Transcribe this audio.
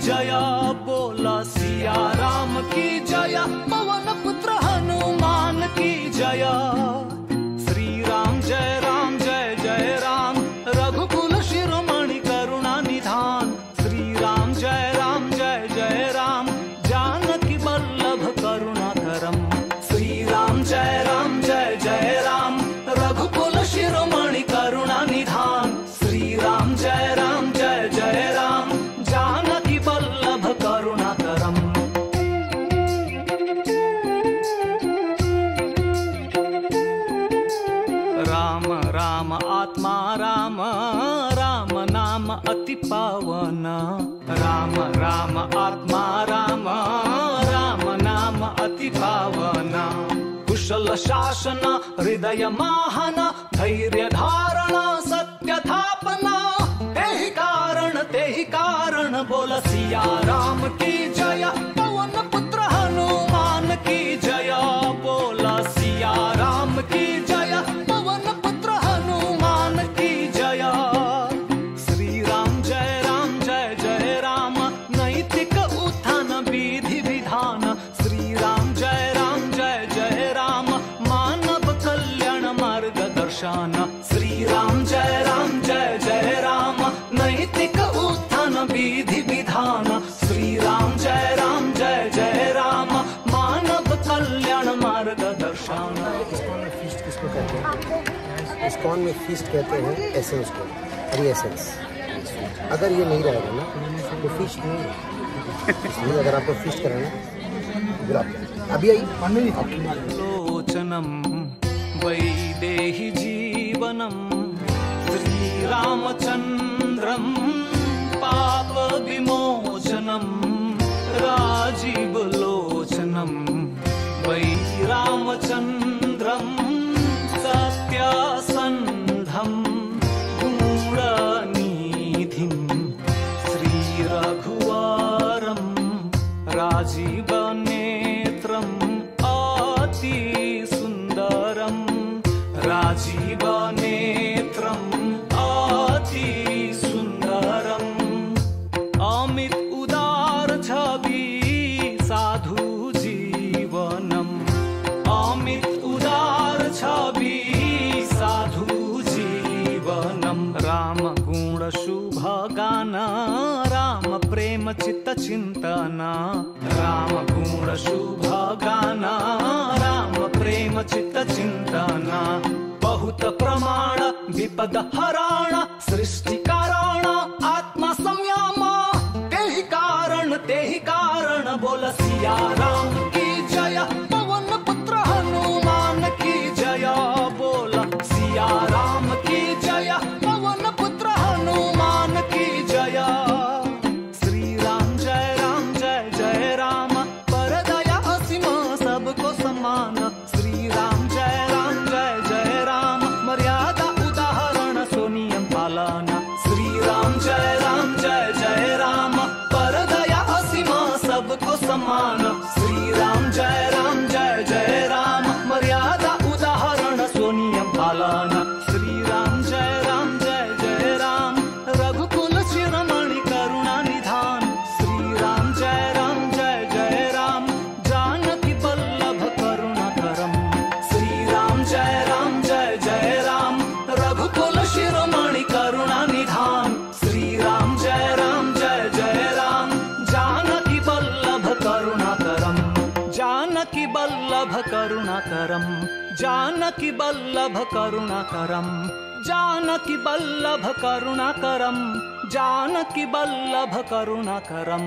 जय बोला सिया राम की जय, पवन पुत्र हनुमान की जय। श्री राम जय जय राम, रघुकुल शिरोमणि करुणा निधान। श्री राम जय जय राम, जानकी वल्लभ करुणाकरम। श्री राम जय जय राम, रघुकुल शिरोमणि करुणा निधान। श्री राम जय जय राम, जानकी वल्लभ करुणाकरम। राम राम आत्मा राम, राम नाम अति पावन। राम राम आत्मा राम, राम नाम अति पावन। कुशल शासन हृदय माहन, धैर्य धारण सत्य थापना। तेहि कारण बोल सिया राम की जय, पवन पुत्र हनुमान की जय। बोल सिया राम की जय, पवन पुत्र हनुमान की जय। श्री राम जय जय राम, नैतिक उत्थान विधि विधान। श्री राम जय जय राम, मानव कल्याण मार्गदर्शन। श्री राम जय जय राम, नैतिक उत्थान विधि विधान। श्री राम जय जय राम, मानव कल्याण मार्गदर्शन। इस्कॉन में फीस्ट किसको कहते हैं? इस्कॉन में फीस्ट कहते हैं एसेंस को, हरी एसेंस। अगर ये नहीं रहेगा ना तो फीस्ट नहीं है। इसलिए अगर आपको फीस्ट कराना अभी आई लोचनम वैदेहि जीवनम, श्री रामचंद्रम पाप विमोचनम। राजीव लोचनम वै रामचंद्रम, सत्यासंधम गुणनिधिं। श्री रघुवरम राजीव नेत्रम, अति सुंदरम। राजीव नेत्रम अति सुंदरम, अमित उदार छवि साधु जीवनम। अमित उदार छवि साधु जीवनम। राम गुण शुभ गान, राम प्रेम चित्त चिंतन। राम गुण शुभ गान, राम प्रेम चित्त चिंतन। बहुत प्रमाण विपद हराण, सृष्टि कारण आत्मा संयम। तेहि कारण बोल सिया राम की जय, पवन पुत्र हनुमान की जय। बोल सिया राम की जय, पवन पुत्र हनुमान की जय। श्री राम जय जय राम, पर दया असीम सबको समान। श्री राम जय जय राम, मर्यादा उदाहरण सो नियम पालन। श्री राम जय जय राम, पर दया असीम सबको समान। श्री राम जय जय राम, मर्यादा उदाहरण सो नियम पालन। श्री राम जय जय राम, रघुकुल शिरोमणि करुणा निधान। श्री राम जय जय राम, जानकी वल्लभ करुणाकरम। श्री राम जय जय राम, रघुकुल शिरोमणि करुणा निधान। श्री राम जय जय राम, जानकी वल्लभ करुणाकरम। जानकी वल्लभ करुणाकरम, जानकी वल्लभ करुणाकरम। जानकी वल्लभ करुणाकरम, जानकी वल्लभ करुणाकरम।